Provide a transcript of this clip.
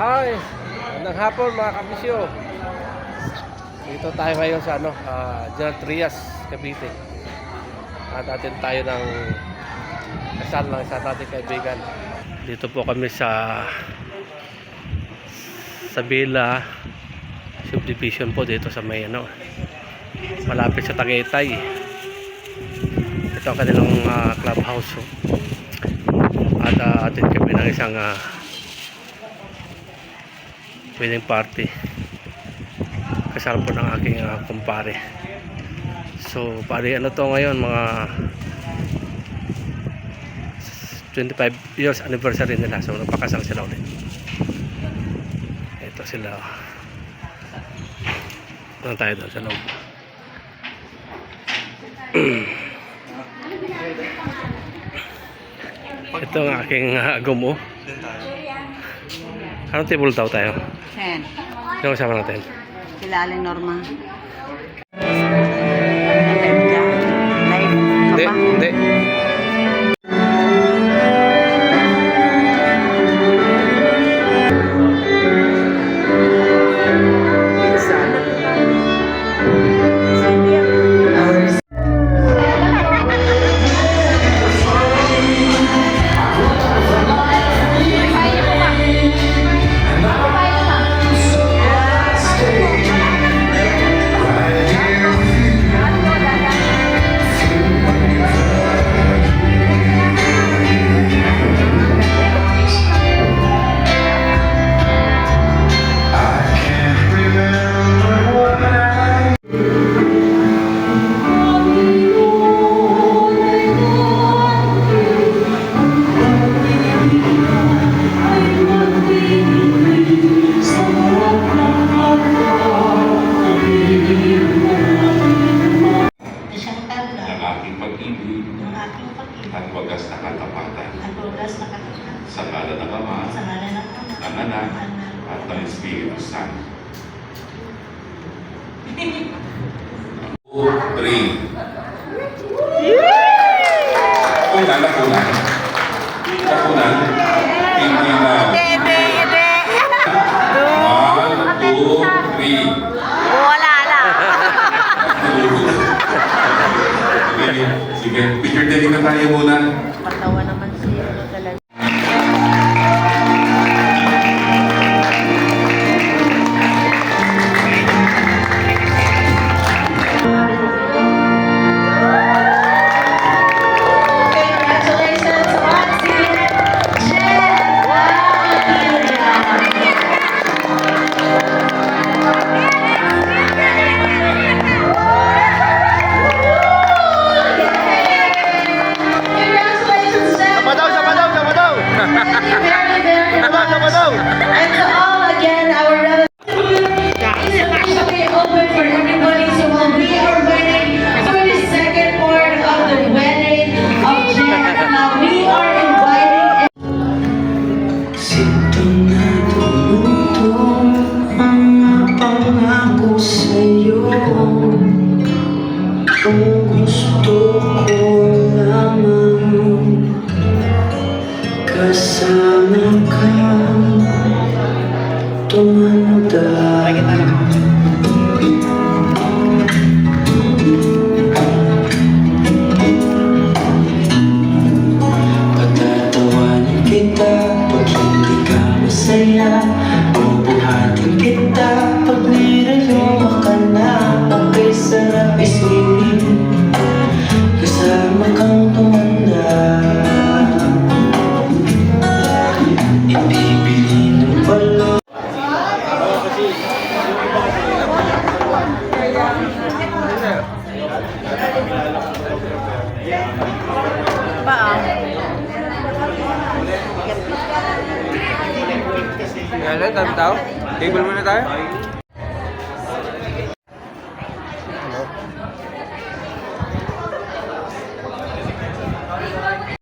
Ay, magandang hapon mga kabisyo. Dito tayo ngayon sa General Trias, Cavite. At atin tayo ng kasal ng isa nating kaibigan. Dito po kami sa Bela Subdivision po, dito sa may malapit sa Tagaytay. Ito ang kanilang clubhouse. At atin kami ng isang wedding party. Kasal po ng aking kumpare. So pare to ngayon, mga 25 years anniversary nila. So nagpakasal sila ulit. Ito sila. Doon tayo doon sa loob. Ito ang aking gumo. Anong table daw tayo? 10. Sino kasama natin? Sila Aling Norma. Hindi, hindi. At wagas na katapatan. Sa ngalan ng Ama, ng Anak, at ng Espiritu Santo. 2, 3. Nakunan. Hindi na. 1, 2, 3. Wala lang. Sige, picture taking na tayo muna. Patawa naman siya talaga. And to all again, our relatives, especially open for everybody, so we are waiting for the second part of the wedding of Jen. We are inviting. Sintonado mga pangako sa'yo. Kung gusto ko lamang kasama ka, tumanda. Patatawanan kita pag hindi ka masaya. Bubuhatin kita pag nirayuma ka na. Pagkay sarap isipin kasama kang tumanda. Ibibili ng pala. Dami tao? Table muna tayo?